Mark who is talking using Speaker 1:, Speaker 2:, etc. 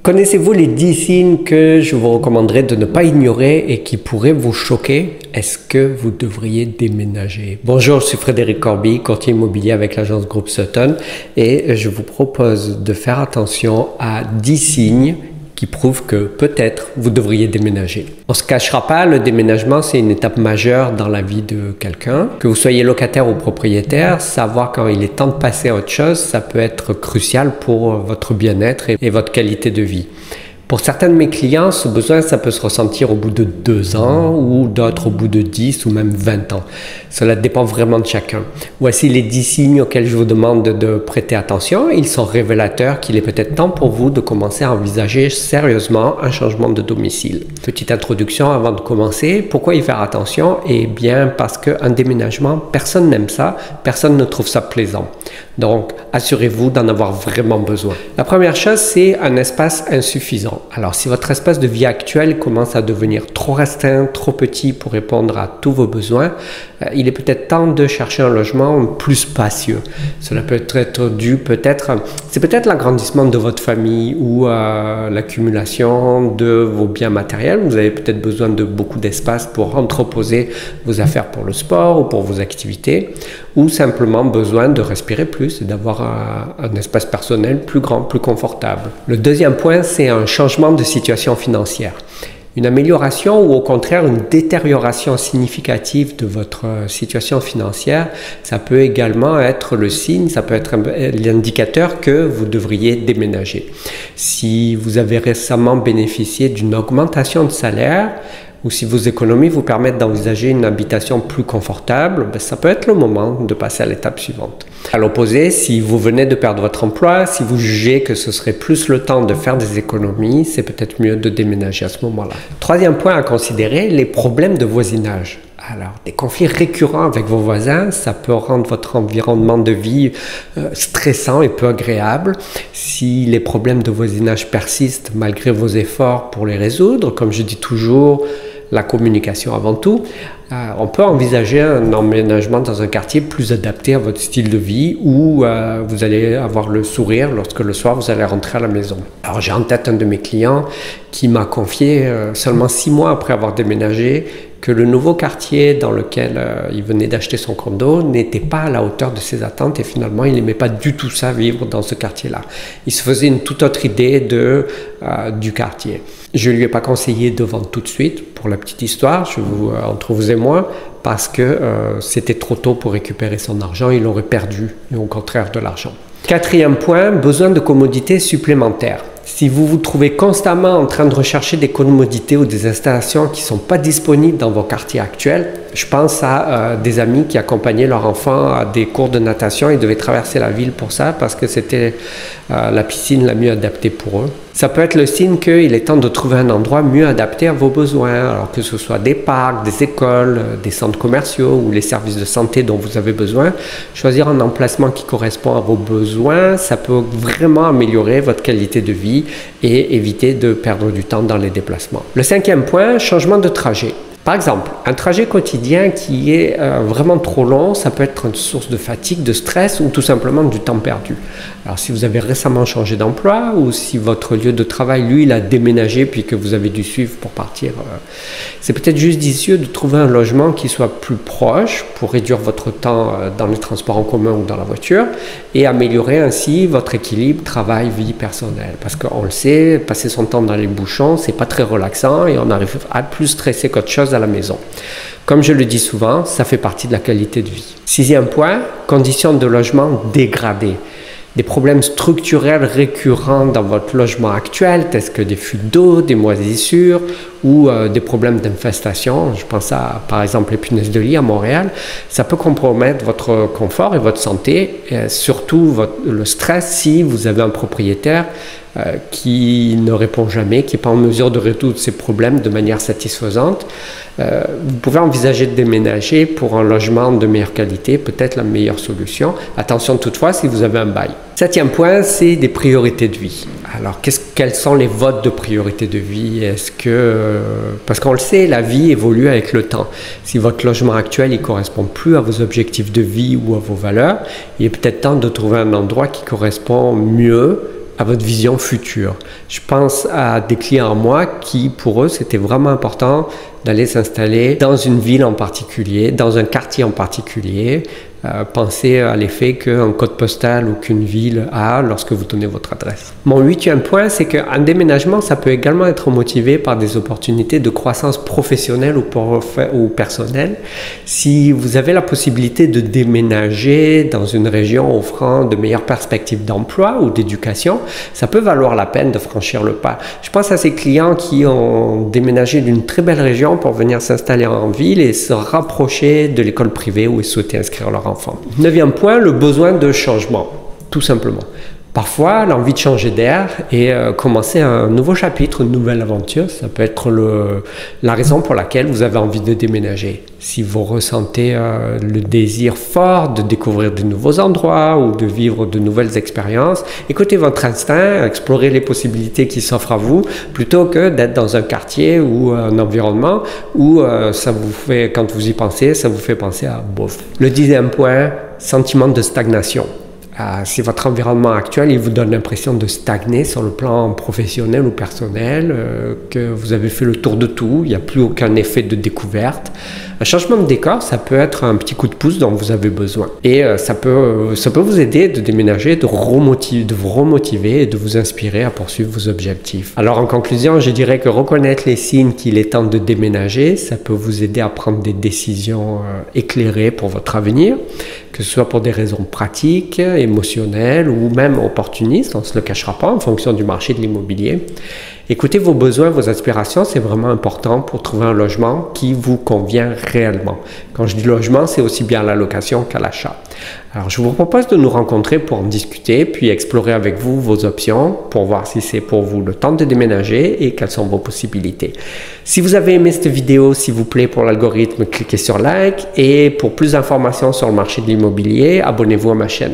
Speaker 1: Connaissez-vous les 10 signes que je vous recommanderais de ne pas ignorer et qui pourraient vous choquer? Est-ce que vous devriez déménager? Bonjour, je suis Frédéric Corby, courtier immobilier avec l'agence Groupe Sutton et je vous propose de faire attention à 10 signes qui prouvent que peut-être vous devriez déménager. On ne se cachera pas, le déménagement c'est une étape majeure dans la vie de quelqu'un. Que vous soyez locataire ou propriétaire, savoir quand il est temps de passer à autre chose, ça peut être crucial pour votre bien-être et votre qualité de vie. Pour certains de mes clients, ce besoin, ça peut se ressentir au bout de 2 ans ou d'autres au bout de 10 ou même 20 ans. Cela dépend vraiment de chacun. Voici les 10 signes auxquels je vous demande de prêter attention. Ils sont révélateurs qu'il est peut-être temps pour vous de commencer à envisager sérieusement un changement de domicile. Petite introduction avant de commencer. Pourquoi y faire attention? Eh bien, parce qu'un déménagement, personne n'aime ça, personne ne trouve ça plaisant. Donc, assurez-vous d'en avoir vraiment besoin. La première chose, c'est un espace insuffisant. Alors, si votre espace de vie actuel commence à devenir trop restreint, trop petit pour répondre à tous vos besoins, il est peut-être temps de chercher un logement plus spacieux. Cela peut être dû c'est peut-être l'agrandissement de votre famille ou l'accumulation de vos biens matériels. Vous avez peut-être besoin de beaucoup d'espace pour entreposer vos affaires pour le sport ou pour vos activités, ou simplement besoin de respirer plus et d'avoir un espace personnel plus grand, plus confortable. Le deuxième point, c'est un changement de situation financière. Une amélioration ou au contraire une détérioration significative de votre situation financière, ça peut également être le signe, ça peut être l'indicateur que vous devriez déménager. Si vous avez récemment bénéficié d'une augmentation de salaire, ou si vos économies vous permettent d'envisager une habitation plus confortable, ça peut être le moment de passer à l'étape suivante. À l'opposé, si vous venez de perdre votre emploi, si vous jugez que ce serait plus le temps de faire des économies, c'est peut-être mieux de déménager à ce moment-là. Troisième point à considérer, les problèmes de voisinage. Alors, des conflits récurrents avec vos voisins, ça peut rendre votre environnement de vie stressant et peu agréable. Si les problèmes de voisinage persistent malgré vos efforts pour les résoudre, comme je dis toujours, la communication avant tout, on peut envisager un emménagement dans un quartier plus adapté à votre style de vie où vous allez avoir le sourire lorsque le soir vous allez rentrer à la maison. Alors j'ai en tête un de mes clients qui m'a confié seulement 6 mois après avoir déménagé que le nouveau quartier dans lequel il venait d'acheter son condo n'était pas à la hauteur de ses attentes et finalement il n'aimait pas du tout ça, vivre dans ce quartier-là. Il se faisait une toute autre idée du quartier. Je ne lui ai pas conseillé de vendre tout de suite, pour la petite histoire, entre vous et moi, parce que c'était trop tôt pour récupérer son argent, il aurait perdu, au contraire de l'argent. Quatrième point, besoin de commodités supplémentaires. Si vous vous trouvez constamment en train de rechercher des commodités ou des installations qui ne sont pas disponibles dans vos quartiers actuels, je pense à des amis qui accompagnaient leurs enfants à des cours de natation et devaient traverser la ville pour ça parce que c'était la piscine la mieux adaptée pour eux. Ça peut être le signe qu'il est temps de trouver un endroit mieux adapté à vos besoins, alors que ce soit des parcs, des écoles, des centres commerciaux ou les services de santé dont vous avez besoin. Choisir un emplacement qui correspond à vos besoins, ça peut vraiment améliorer votre qualité de vie et éviter de perdre du temps dans les déplacements. Le cinquième point, changement de trajet. Par exemple, un trajet quotidien qui est vraiment trop long, ça peut être une source de fatigue, de stress ou tout simplement du temps perdu. Alors si vous avez récemment changé d'emploi ou si votre lieu de travail, lui, il a déménagé puis que vous avez dû suivre pour partir, c'est peut-être judicieux de trouver un logement qui soit plus proche pour réduire votre temps dans les transports en commun ou dans la voiture et améliorer ainsi votre équilibre travail-vie personnelle. Parce qu'on le sait, passer son temps dans les bouchons, c'est pas très relaxant et on arrive à plus stresser qu'autre chose à la maison. Comme je le dis souvent, ça fait partie de la qualité de vie. Sixième point, conditions de logement dégradées. Des problèmes structurels récurrents dans votre logement actuel, tels que des fuites d'eau, des moisissures ou des problèmes d'infestation. Je pense à, par exemple, les punaises de lit à Montréal. Ça peut compromettre votre confort et votre santé, et surtout le stress si vous avez un propriétaire qui ne répond jamais, qui n'est pas en mesure de résoudre ces problèmes de manière satisfaisante. Vous pouvez envisager de déménager pour un logement de meilleure qualité, peut-être la meilleure solution. Attention toutefois si vous avez un bail. Septième point, c'est des priorités de vie. Alors, quels sont les votes de priorité de vie? Parce qu'on le sait, la vie évolue avec le temps. Si votre logement actuel ne correspond plus à vos objectifs de vie ou à vos valeurs, il est peut-être temps de trouver un endroit qui correspond mieux à votre vision future. Je pense à des clients à moi qui, pour eux, c'était vraiment important d'aller s'installer dans une ville en particulier, dans un quartier en particulier. Pensez à l'effet qu'un code postal ou qu'une ville a lorsque vous donnez votre adresse. Mon 8e point, c'est qu'un déménagement, ça peut également être motivé par des opportunités de croissance professionnelle ou personnelle. Si vous avez la possibilité de déménager dans une région offrant de meilleures perspectives d'emploi ou d'éducation, ça peut valoir la peine de franchir le pas. Je pense à ces clients qui ont déménagé d'une très belle région pour venir s'installer en ville et se rapprocher de l'école privée où ils souhaitaient inscrire leur enfant. 9e point, le besoin de changement, tout simplement. Parfois, l'envie de changer d'air et commencer un nouveau chapitre, une nouvelle aventure, ça peut être la raison pour laquelle vous avez envie de déménager. Si vous ressentez le désir fort de découvrir de nouveaux endroits ou de vivre de nouvelles expériences, écoutez votre instinct, explorez les possibilités qui s'offrent à vous, plutôt que d'être dans un quartier ou un environnement où ça vous fait, quand vous y pensez, ça vous fait penser à bof. Le 10e point, sentiment de stagnation. Si votre environnement actuel il vous donne l'impression de stagner sur le plan professionnel ou personnel, que vous avez fait le tour de tout, il n'y a plus aucun effet de découverte, un changement de décor, ça peut être un petit coup de pouce dont vous avez besoin. Et ça peut vous aider de déménager, de vous remotiver et de vous inspirer à poursuivre vos objectifs. Alors en conclusion, je dirais que reconnaître les signes qu'il est temps de déménager, ça peut vous aider à prendre des décisions éclairées pour votre avenir, que ce soit pour des raisons pratiques, émotionnelles ou même opportunistes, on ne se le cachera pas, en fonction du marché de l'immobilier. Écoutez vos besoins, vos aspirations, c'est vraiment important pour trouver un logement qui vous convient réellement. Quand je dis logement, c'est aussi bien à la location qu'à l'achat. Alors, je vous propose de nous rencontrer pour en discuter, puis explorer avec vous vos options pour voir si c'est pour vous le temps de déménager et quelles sont vos possibilités. Si vous avez aimé cette vidéo, s'il vous plaît, pour l'algorithme, cliquez sur like et pour plus d'informations sur le marché de l'immobilier, abonnez-vous à ma chaîne.